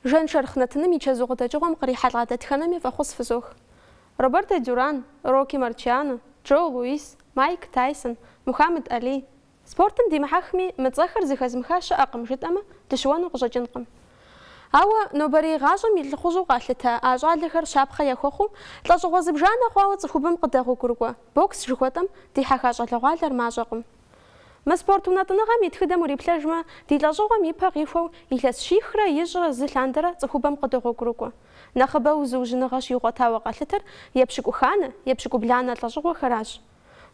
Жан шархнатыным ичазугъудэкӏыгъуэм кърихьэлӏа дэтхэнэми фӏэхъус фызох. Роберто Дюран, Рокки Марчиано, Джо Луис, Майк Тайсон, Мухаммед Али. Спортым димыхьэхми мыцӏэхэр зыхэзмыха щыӏэкъым жытӏэмэ дыщыуэну къыщӏэкӏынкъым. Ауэ нобэрей гъащӏэм и лӏыхъужьу къалъыта а щӏалэхэр щапхъэ яхуэхъуу лӏэщӏыгъуэ зыбжанэ хъуауэ цӏыхубэм къыдэгъуэгурыкӏуэ бокс жыхуэтӏэм дихьэха щӏалэгъуалэр мащӏэкъым. Мы спорт унэтӏыныгъэм и тхыдэм уриплъэжмэ, ди лӏэщӏыгъуэм и пэ къихуэу илъэс щихрэ ищӏрэ зы лъандэрэ цӏыхубэм къыдогъуэгурыкӏуэ. Нэхъыбэу зыужьыныгъэ щиугъуэтауэ къалъытэр епщыкӏуханэ, епщыкӏубланэ лӏэщӏыгъуэхэращ.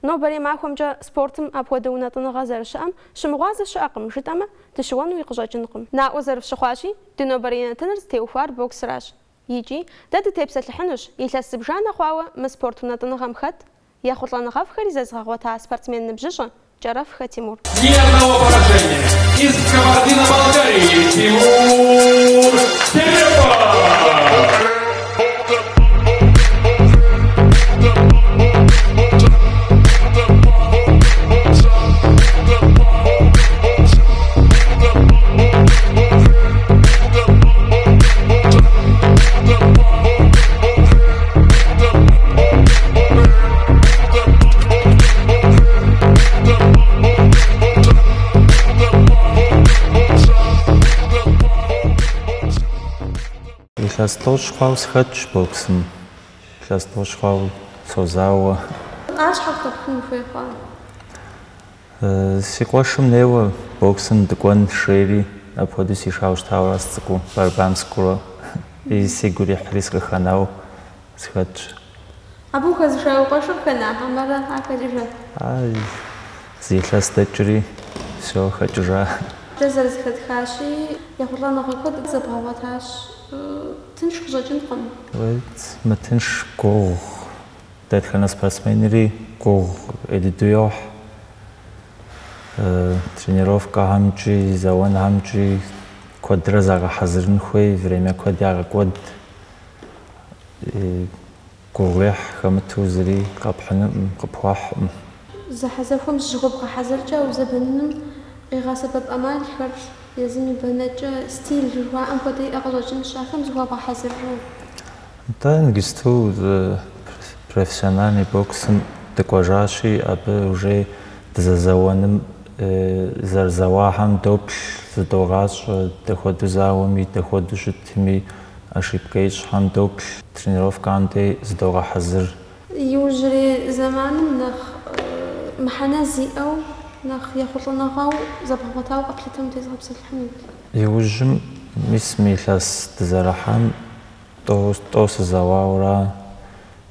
Нобэрей махуэмкӏэ спортым апхуэдэ унэтӏыныгъэ зэрыщыӏэм щымыгъуазэ щыӏэкъым жытӏэмэ дыщыуэну къыщӏэкӏынкъым. Наӏуэ зэрыфщыхъуащи, ди нобэрей нэтыныр зытеухуар боксыращ. Икӏи дэ дытепсэлъыхьынущ илъэс зыбжанэ хъуауэ мы спорт унэтӏыныгъэм хэт ехъулӏэныгъэфӏхэри зэзгъэгъуэта спортсмен ныбжьыщӏэ Джарафхэ Тимур. Ни одного поражения. Из Кабардино-Балкарии Тимур Телепов. Илъэс хъуауэ схэтщ боксым. Илъэс хъуауэ созауэ. Ащхьэ хэпхын хуей хъуа? Си къуэшым неуэ боксым дыкӏуэн шейри, апхуэдэу сишауэ щытауэ ара сцӏыкӏуу барбам сыкӏуэурэ. Сигу ирихьри сыкъыхэнауэ схэтщ. Абы ухэзышауэ къуэшыр хэна? Амэрэ ахэкӏыжа? Зы илъэс дэкӏри всё хэкӏыжа. Дэ зэрызэхэтхащи, ехъулӏэныгъэ куэд зэбгъэгъуэтащ. Тынш къыщӏэкӏынкъым. Мы тынш гугъу. Дэтхэнэ спортсменри гугъу ӏедэду йохь. Тренировкэхьэмкӏи, зэуэнхьэмкӏи куэдрэ загъэхьэзырын хуей, время куэд ягъэкӏуэд. Гугъуехь хэмыту зыри къэпхьыным, къыпхуэхьӏым. Зэхьэзэхуэм зыщыгъуэбгъэхьэзыркӏэ узэбэнным къигъэсэбэп ӏэмалхэр, езым и бэнэкӏэ стил жыхуаӏэм хуэдэ иӏэ къыщӏэкӏын щӏахэм зыхуабгъэхьэзыру. Нтӏэ ныгысту профессиональный боксым дыкӏуэжащи, абы уже дызэзэуэным зэрызэуахьэм доплъ, зыдогъащӏэ, дэхуэдэу зауэми, дэхуэдэу щытми, ошибкэ ищхьэм доплъ, тренировкэм дей зыдогъэхьэзыр. Иужьрей зэманым нэхъ мыхьэнэ зиӏэу, нэхъ ехъулӏэныгъэу зэбгъэгъуэтауэ къэплъытэм тезгъэпсэлъыхьынут. Иужьым мис мы илъэс дызэрыхьэм тӏэу сызэуауэра,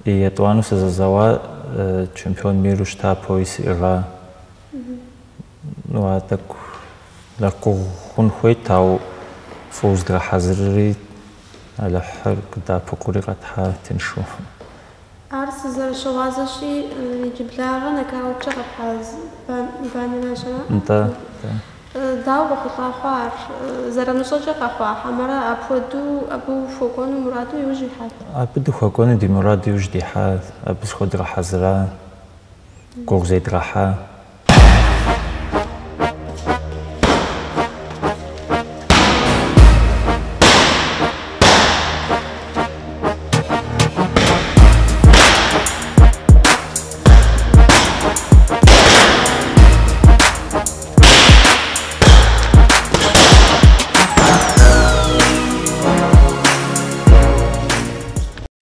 етӏуанэу сызэзэуа чемпион миру щыта апои сиӏыгъа. А тӏэкӏу нэхъ гугъу хъун хуейт, ауэ фӏыуэ зыдрахьэзырри, алыхьыр къыдапыкъури къэтхьа тыншу. Ар сызэрыщыгъуазэщи, иджыблагъэ нокаутчӏэ къэпхьа банэнащӏэ. Нтӏэ. Дауэ къыхъулӏа хъуа ар? Зэраныщӏэкӏэ къэхъуа хьэмэрэ апхуэдэу абы ухуэкӏуэну мураду иужь ихьат? Абы дыхуэкӏуэну ди мурад иужь дихьа, абы схуэдрахьэзыра, гугъу зедрахьа.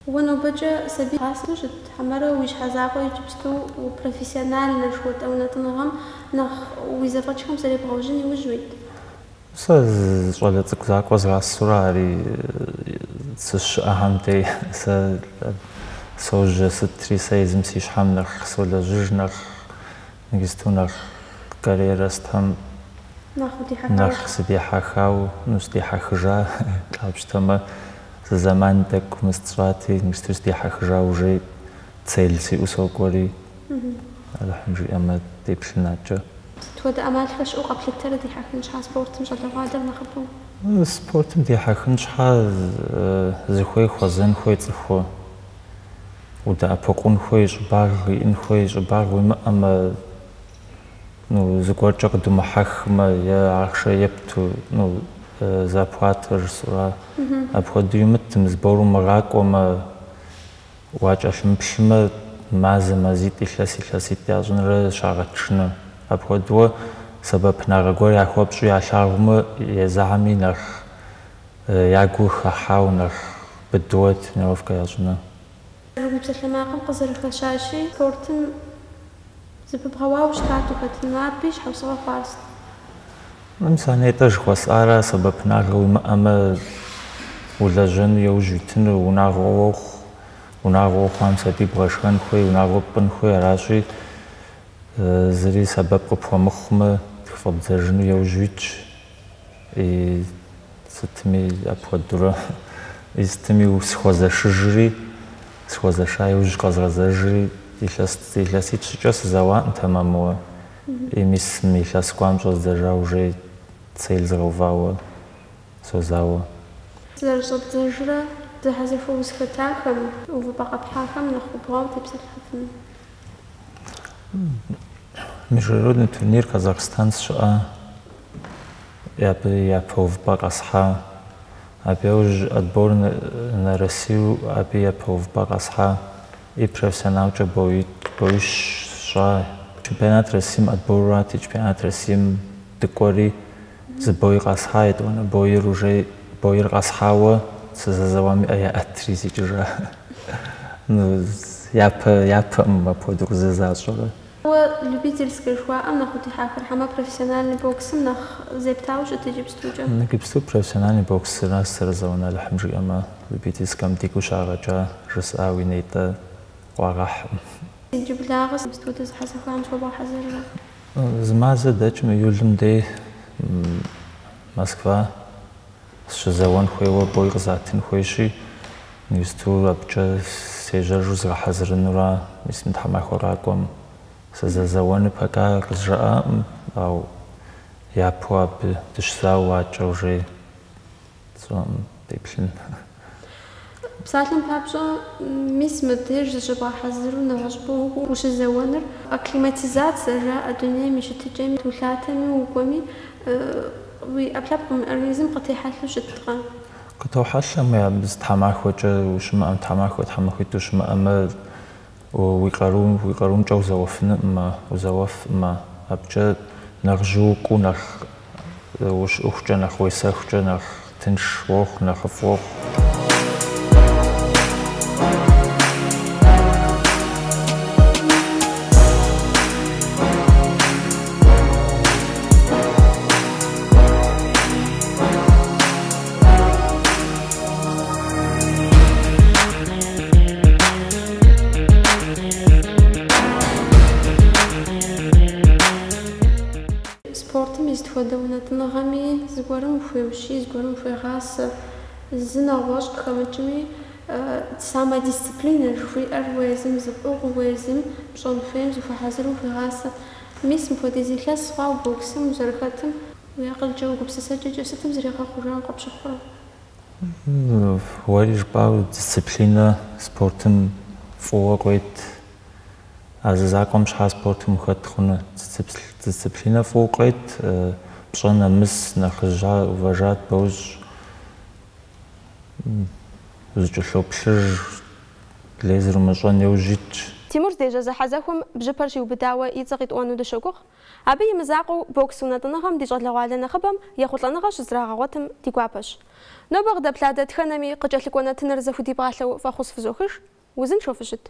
Уэнобэкӏэ сабий къасну щыт, хьэмэрэ уи щхьэзакъуэ иджыпсту профессиональнэ жыхуэтӏэ унэтӏыныгъэм нэхъ уи зэфӏэкӏхэм зэребгъэужьын иужь уит? Сэ щӏалэ цӏыкӏу закъуэ згъасэурэ ари сыщыӏэхьэм дей сэ сожьэ сытри, сэ езым си щхьэм нэхъ солэжьыж, нэхъ ныгысту нэхъ карьерэ стхьэм нэхъ сыдихьэхауэ, сыдихьэхыжа, къапщтэмэ зы зэман тӏэкӏу мыстщӏати, ныгысту сыдихьэхыжа уже цель сиӏэу сокӏуэри, алыхьым жиӏэмэ деплъынакӏэ. Сыт ӏэмалхэр щыӏэу къэплъытэрэ дихьэхын щхьа спортым щӏалэгъуалэр нэхъыбэу? Спортым дихьэхын щхьа зыхуей хуэзэн хуей цӏыхуу. Удэӏэпыкъун хуей, щӏыбагъ иӏэн хуей, щӏыбагъ уимыӏэмэ, зыгуэркӏэ къыдумыхьэхмэ, е ахъшэ епту, запхуатыр жысура. Апхуэдэу имытым сбору мыгъакӏуэмэ, уакӏэлъымыплъымэ мазэ мазитӏ илъэситӏ ящӏынрэ щагъэтшыну. Апхуэдэуэ сэбэпынагъэ гуэр яхуэпщӏу ялъагъумэ езыхьэми нэхъ ягу хыхьау нэхъ быдууэ тренировкэ ящӏыну. Псалъэмакъым къызэрыхэщащи, спортым зыпыбгъэуауэ щытат ухэтыну, абы и щхьэусыгъуэ хъуар сыт? Санетӏэ жыхуэсӏарэ сэбэпынагъэ уимыӏэмэ улэжьэну яужь уитыну, унагъуэ уохъу, унагъуэ ухъуам сабий бгъэшхэн хуей, унагъуэ пӏын хуей, аращи зыри сэбэп къыпхуэмыхъумэ тхыфӏэбдзэжыну яужь уитщ. И сытми апхуэдурэ сытми схуэзэшыжри, схуэзэша иужь къэзгъэзэжри илъэситӏ щӏыкӏэ сызэуаӏым тэмэмууэ. И мисым илъэс гуам щӏэздзэжа уже цель згъэувауэ созауэ. Зэрыщӏэбдзэжрэ зэхьэзэхуэ узхэтахэм, увыпӏэ къэпхьахэм нэхъ губгъуэу тепсэлъэфыну? Международный турнир Казахстан щыӏэ, абы япэ увыпӏэ къэсхьа. Абы яужь отбор на Россию, абы япэ увыпӏэ къэсхьа. И профессионалкӏэ боищ щӏа. Чемпионат Россием отборати, чемпионат Россием дыкӏуэри зы бой къэсхьа, етӏуанэ бойр къэсхьауэ сызэзэуами яӏэтри сикӏыжа. Япэӏым апхуэдэу къызэзащӏэрэ. Уэ любительскэ жыхуаӏэм нэхъ утихьахэр хьэмэ профессиональный боксым нэхъ зептауэ щыт иджыпстукӏэ? Иджыпсту профессиональный боксрэ сэрызэунэлыхьым жиӏэмэ, любительскэм дигу щагъэкӏа жысӏа уи нетӏэ къуагъэхьым. Иджыблагъэ студэ зэхьэзэхуам схуэбгъэхьэзыррэ? Зы мазэ дэкӏым июлым дей Москва сыщызэуэн хуейуэ бой къызатын хуейщи, мисту абыкӏэ сежьэжу згъэхьэзырынура, мисым тхьэмахуэракӏуэм сызэзэуэну пэкӏа къызжаӏаӏым, ауэ япэу абы дыщызауэ уакӏэ уже деплъын. Псалъэм папщӏэ мис мыбдеж зыщыбгъэхьэзыру нэгъуэщӏ щӏыпӏэу ущызэуэныр акклиматизацие жаӏэ дунейм и щытыкӏэми, улъатэми укӏуэми, уи ӏэпкълъэпкъым организм къытехьэлъу щыткъэ? Къытохьэлъэ, абы зы тхьэмахуэкӏэ ущымыӏэм, тхьэмахуэ тхьэмахуитӏ ущымыӏэмэ, уи къарумкӏэ узэуэфӏмэ, абыкӏэ нэхъ жьы укӏуу, нэхъ ӏуэхукӏэ, нэхъ уесэхукӏэ, нэхъ тынш уохъу, нэхъыфӏ уохъу. Спортым изытхуэдэ унэтыныгъэми зыгуэрым ухуеущи, зыгуэрым ухуегъасэ, зы нэгъуэщӏ къыхэмыкӏми, самодисциплинэ жыхуиӏэр уезым зыфӏыгъу, уезым пщӏэн хуейм зыхуэхьэзыру ухуегъасэ. Мис мыпхуэдиз илъэс хъуа боксым узэрыхэтым, уи акъылкӏэ, угупсысэкӏэкӏэ сытым зригъэхъужам къэпщыхъурэ? Уэри жыпӏауэ дисциплинэ спортым фӏыуэ къуейт. А зы закъуэм щхьа спортым ухэт хъуну. Дисциплинэ фӏыуэ къуейт, пщӏэ нэмыс, нэхъыжьа, увэжат, бэужь зыкӏэлъоплъыж, лей зэрымыщӏэн яужь итщ. Тимур здежьэ зэхьэзэхуэм бжьыпэр щиубыдауэ и цӏэ къитӏуэну дыщогугъ. Абы и мызакъуэу бокс унэтыныгъэм ди щӏалэгъуалэ нэхъыбэм ехъулӏэныгъэ щыздрагъэгъуэтым ди гуапэщ. Нобэ къыдэплъа дэтхэнэми къыкӏэлъыкӏуэ нэтыныр зэхудибгъалъэу фӏэхъус фызохыж, узыншэу фыщыт.